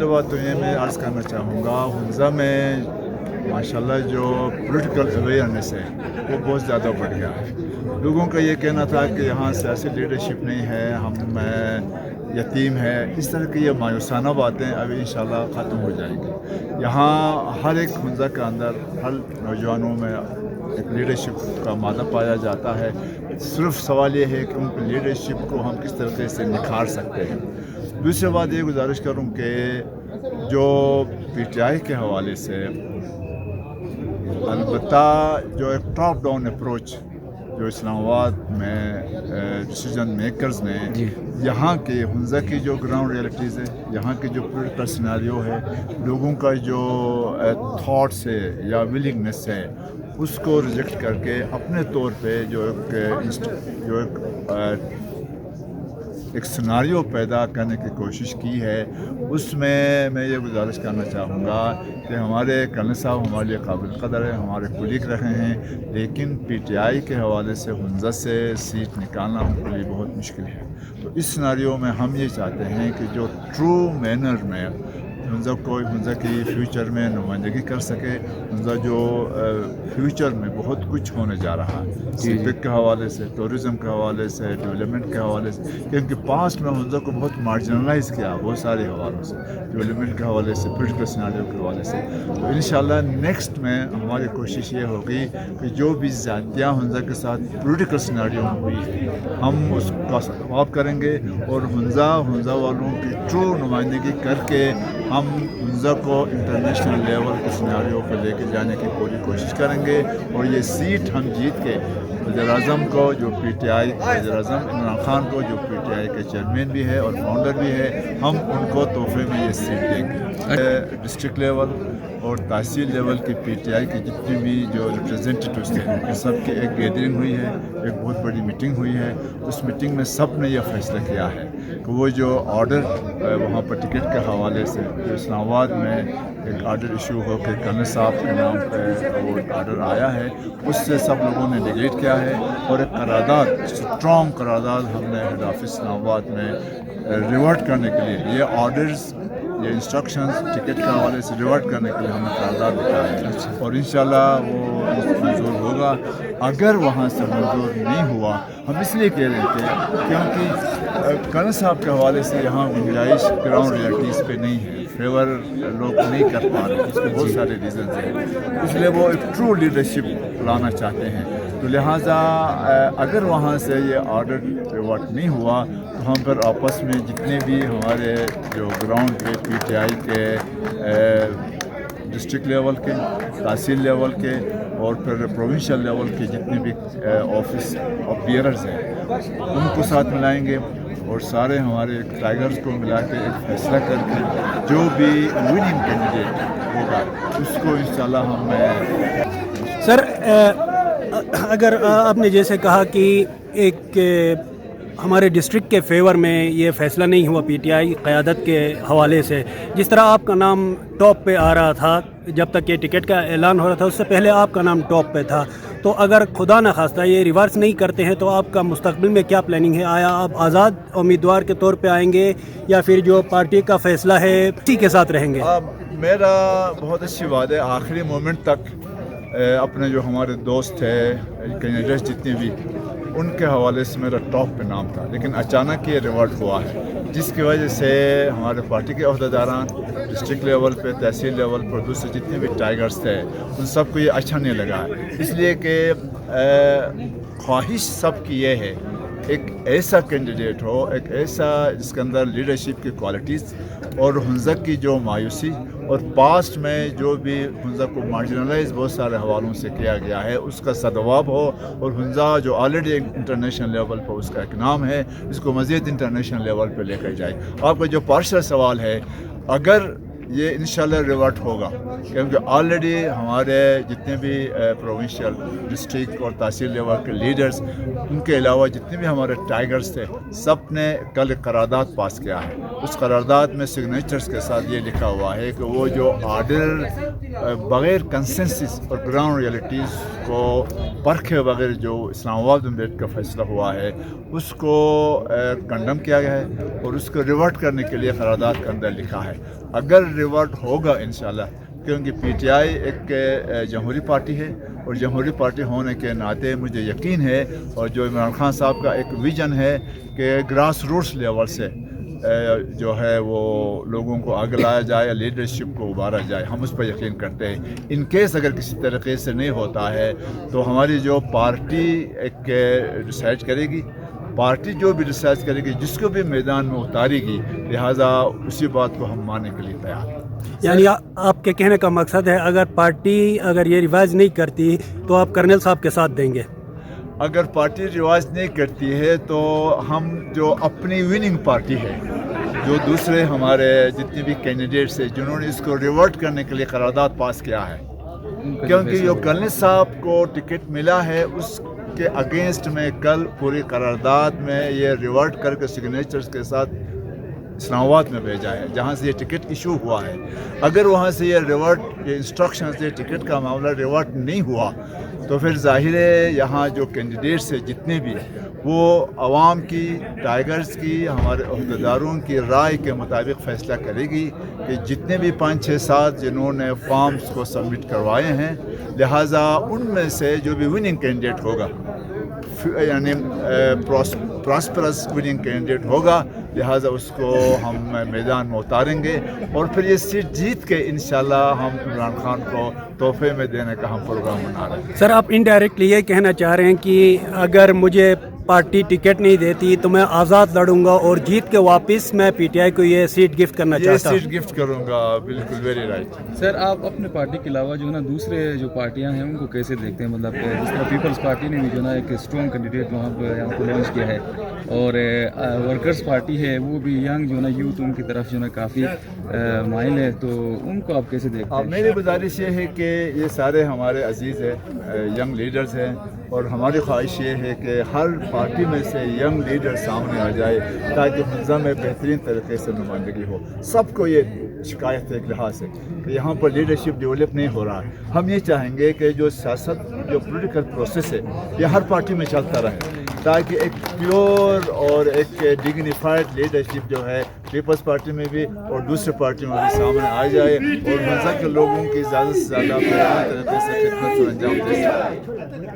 پہلے بات تو یہ میں عرض کرنا چاہوں گا، حنزہ میں ماشاءاللہ جو پولیٹیکل اویئرنیس ہے وہ بہت زیادہ بڑھ گیا ہے۔ لوگوں کا یہ کہنا تھا کہ یہاں سیاسی لیڈرشپ نہیں ہے، ہم یتیم ہے، اس طرح کی یہ مایوسانہ باتیں ابھی انشاءاللہ ختم ہو جائیں گی۔ یہاں ہر ایک حنزہ کے اندر ہر نوجوانوں میں ایک لیڈرشپ کا مادہ پایا جاتا ہے۔ صرف سوال یہ ہے کہ ان کی لیڈرشپ کو ہم کس طریقے سے نکھار سکتے ہیں۔ دوسری بات یہ گزارش کروں کہ جو پی ٹی آئی کے حوالے سے البتہ جو ایک ٹاپ ڈاؤن اپروچ جو اسلام آباد میں ڈیسیجن میکرز نے یہاں کے حنزہ کی جو گراؤنڈ ریئلٹیز ہے، یہاں کی جو پولیٹیکل سیناریو ہے، لوگوں کا جو تھاٹس ہے یا ولنگنیس ہے، اس کو ریجیکٹ کر کے اپنے طور پہ جو ایک سیناریو پیدا کرنے کی کوشش کی ہے، اس میں یہ گزارش کرنا چاہوں گا کہ ہمارے کرنل صاحب ہمارے لیے قابل قدر ہے، ہمارے کولیگ رہے ہیں، لیکن پی ٹی آئی کے حوالے سے حنزہ سے سیٹ نکالنا ان کے لیے بہت مشکل ہے۔ تو اس سیناریو میں ہم یہ چاہتے ہیں کہ جو ٹرو مینر میں حنزہ کی فیوچر میں نمائندگی کر سکے، حنزہ جو فیوچر میں بہت کچھ ہونے جا رہا ہے، سیپک کے حوالے سے، ٹورزم کے حوالے سے، ڈیولپمنٹ کے حوالے سے، کیونکہ پاسٹ میں حنزہ کو بہت مارجنلائز کیا بہت سارے حوالوں سے، ڈیولپمنٹ کے حوالے سے، پولیٹیکل سیناریو کے حوالے سے۔ تو انشاءاللہ نیکسٹ میں ہماری کوشش یہ ہوگی کہ جو بھی زیادتیاں حنزہ کے ساتھ پولیٹیکل سیناریو میں ہوئی ہے، ہم اس کا معاف کریں گے اور حنزہ والوں کی ٹرو نمائندگی کر کے ہم حنزہ کو انٹرنیشنل لیول کے سیناریو پہ لے کے جانے کی پوری کوشش کریں گے، اور یہ سیٹ ہم جیت کے وزیر اعظم کو جو پی ٹی آئی وزیر اعظم عمران خان کو جو پی ٹی آئی کے چیئرمین بھی ہے اور فاؤنڈر بھی ہے، ہم ان کو تحفے میں یہ سیٹ دیں گے۔ ڈسٹرکٹ لیول اور تحصیل لیول کی پی ٹی آئی کی جتنی بھی جو ریپرزینٹیٹیوز تھے، سب کی ایک گیدرنگ ہوئی ہے، ایک بہت بڑی میٹنگ ہوئی ہے۔ اس میٹنگ میں سب نے یہ فیصلہ کیا ہے کہ وہ جو آرڈر وہاں پر ٹکٹ کے حوالے سے جو اسلام آباد میں ایک آرڈر ایشو ہو کے کرنل صاحب کے نام پہ وہ آرڈر آیا ہے، اس سے سب لوگوں نے نگیٹ کیا ہے، اور ایک قرارداد، اسٹرانگ قرارداد ہم نے ہیڈ آفس اسلام آباد میں ریورٹ کرنے کے لیے یہ آرڈرز، یہ انسٹرکشنز ٹکٹ کے حوالے سے ریورٹ کرنے کے لیے ہم نے قرارداد لکھا ہے، اور انشاءاللہ وہ منظور ہوگا۔ اگر وہاں سے منظور نہیں ہوا، ہم اس لیے کہہ رہے تھے کیونکہ کرنل صاحب کے حوالے سے یہاں گنجائش گراؤنڈ ریئلٹیز پہ نہیں ہے، فیور لوگ نہیں کر پا رہے، اس کے بہت سارے ریزنز ہیں، اس لیے وہ ایک ٹرو لیڈرشپ لانا چاہتے ہیں۔ تو لہٰذا اگر وہاں سے یہ آرڈر ریورٹ نہیں ہوا تو ہم پھر آپس میں جتنے بھی ہمارے جو گراؤنڈ پہ پی ٹی آئی کے ڈسٹرکٹ لیول کے، تحصیل لیول کے اور پھر پروونشل لیول کے جتنے بھی آفس آف بیئررز ہیں، ان کو ساتھ ملائیں گے اور سارے ہمارے ٹائیگرز کو ملا کے ایک فیصلہ کر کے جو بھی وننگ کینڈیڈیٹ ہوگا اس کو انشاءاللہ ہم سر اگر آپ نے جیسے کہا کہ ایک ہمارے ڈسٹرکٹ کے فیور میں یہ فیصلہ نہیں ہوا پی ٹی آئی قیادت کے حوالے سے، جس طرح آپ کا نام ٹاپ پہ آ رہا تھا جب تک یہ ٹکٹ کا اعلان ہو رہا تھا، اس سے پہلے آپ کا نام ٹاپ پہ تھا، تو اگر خدا نخواستہ یہ ریورس نہیں کرتے ہیں تو آپ کا مستقبل میں کیا پلاننگ ہے؟ آیا آپ آزاد امیدوار کے طور پہ آئیں گے یا پھر جو پارٹی کا فیصلہ ہے اسی کے ساتھ رہیں گے؟ میرا بہت اچھی بات ہے، آخری مومنٹ تک اپنے جو ہمارے دوست ہے کینڈیڈیٹس جتنے بھی، ان کے حوالے سے میرا ٹاپ پہ نام تھا، لیکن اچانک یہ ریورٹ ہوا ہے، جس کی وجہ سے ہمارے پارٹی کے عہدیداران ڈسٹرکٹ لیول پہ، تحصیل لیول پر دوسرے جتنے بھی ٹائیگرز تھے، ان سب کو یہ اچھا نہیں لگا، اس لیے کہ خواہش سب کی یہ ہے ایک ایسا کینڈیڈیٹ ہو، ایک ایسا جس کے اندر لیڈرشپ کی کوالٹیز اور حنزہ کی جو مایوسی اور پاسٹ میں جو بھی حنزہ کو مارجنلائز بہت سارے حوالوں سے کیا گیا ہے اس کا سدباب ہو، اور حنزہ جو آلریڈی انٹرنیشنل لیول پر اس کا ایک نام ہے، اس کو مزید انٹرنیشنل لیول پہ لے کر جائے۔ آپ کا جو پارشل سوال ہے، اگر یہ انشاءاللہ ریورٹ ہوگا، کیونکہ آلریڈی ہمارے جتنے بھی پروونشل، ڈسٹرکٹ اور تحصیل لیول کے لیڈرز، ان کے علاوہ جتنے بھی ہمارے ٹائیگرز تھے، سب نے کل ایک قرارداد پاس کیا ہے۔ اس قرارداد میں سگنیچرز کے ساتھ یہ لکھا ہوا ہے کہ وہ جو آرڈر بغیر کنسنسس اور گراؤنڈ ریئلٹیز کو پرکھے وغیرہ جو اسلام آباد میں بیٹھ کر فیصلہ ہوا ہے اس کو کنڈم کیا گیا ہے اور اس کو ریورٹ کرنے کے لیے قرارداد کے اندر لکھا ہے. اگر ریورٹ ہوگا انشاءاللہ، کیونکہ پی ٹی آئی ایک جمہوری پارٹی ہے اور جمہوری پارٹی ہونے کے ناطے مجھے یقین ہے، اور جو عمران خان صاحب کا ایک ویژن ہے کہ گراس روٹس لیول سے جو ہے وہ لوگوں کو آگے لایا جائے، لیڈرشپ کو ابھارا جائے، ہم اس پر یقین کرتے ہیں. ان کیس اگر کسی طریقے سے نہیں ہوتا ہے تو ہماری جو پارٹی ایک ڈیسائڈ کرے گی، پارٹی جو بھی ڈیسائڈ کرے گی، جس کو بھی میدان میں اتارے گی، لہٰذا اسی بات کو ہم ماننے کے لیے تیار ہیں. یعنی آپ کے کہنے کا مقصد ہے اگر پارٹی اگر یہ ریوائز نہیں کرتی تو آپ کرنل صاحب کے ساتھ دیں گے؟ اگر پارٹی رواج نہیں کرتی ہے تو ہم جو اپنی وننگ پارٹی ہے، جو دوسرے ہمارے جتنے بھی کینڈیڈیٹس ہیں جنہوں نے اس کو ریورٹ کرنے کے لیے قرارداد پاس کیا ہے، کیونکہ جو کرنل صاحب کو ٹکٹ ملا ہے اس کے اگینسٹ میں کل پوری قرارداد میں یہ ریورٹ کر کے سگنیچرز کے ساتھ اسلام آباد میں بھیجا ہے جہاں سے یہ ٹکٹ ایشو ہوا ہے. اگر وہاں سے یہ ریورٹ، یہ انسٹرکشنز، یہ ٹکٹ کا معاملہ ریورٹ نہیں ہوا تو پھر ظاہر ہے یہاں جو کینڈیڈیٹس ہیں جتنے بھی، وہ عوام کی، ٹائیگرز کی، ہمارے عہدیداروں کی رائے کے مطابق فیصلہ کرے گی کہ جتنے بھی 5 6 7 جنہوں نے فارمز کو سبمٹ کروائے ہیں، لہٰذا ان میں سے جو بھی وننگ کینڈیڈیٹ ہوگا، یعنی پراسپرس وننگ کینڈیڈیٹ ہوگا، لہٰذا اس کو ہم میدان میں اتاریں گے اور پھر یہ سیٹ جیت کے انشاءاللہ ہم عمران خان کو تحفے میں دینے کا ہم پروگرام بنا رہے ہیں. سر، آپ انڈائریکٹلی یہ کہنا چاہ رہے ہیں کہ اگر مجھے پارٹی ٹکٹ نہیں دیتی تو میں آزاد لڑوں گا اور جیت کے واپس میں پی ٹی آئی کو یہ سیٹ گفٹ کرنا چاہتا ہوں؟ یہ سیٹ گفٹ کروں گا، بالکل، ویری رائٹ. سر، آپ اپنے پارٹی کے علاوہ جو ہے نا دوسرے جو پارٹیاں ہیں ان کو کیسے دیکھتے ہیں؟ مطلب جس طرح پیپلز پارٹی نے بھی جو ہے نا ایک اسٹرانگ کینڈیڈیٹ وہاں پہ یہاں کو لانچ کیا ہے، اور ورکرز پارٹی ہے وہ بھی ینگ جو ہے نا یوتھ ان کی طرف جو ہے نا کافی مائل ہے، تو ان کو آپ کیسے دیکھتے ہیں؟ میری گزارش یہ ہے کہ یہ سارے ہمارے عزیز ہیں، ینگ لیڈرز ہیں، اور ہماری خواہش یہ ہے کہ ہر پارٹی میں سے ینگ لیڈر سامنے آ جائے تاکہ حلزہ میں بہترین طریقے سے نمائندگی ہو. سب کو یہ شکایت ہے ایک لحاظ سے کہ یہاں پر لیڈرشپ ڈیولپ نہیں ہو رہا ہے. ہم یہ چاہیں گے کہ جو سیاست، جو پولیٹیکل پروسیس ہے، یہ ہر پارٹی میں چلتا رہے تاکہ ایک پیور اور ایک ڈگنیفائڈ لیڈرشپ جو ہے پیپلز پارٹی میں بھی اور دوسرے پارٹی میں بھی سامنے آ جائے اور حلزہ کے لوگوں کی زیادہ سے زیادہ طریقے سے خدمت سر انجام دے سکے.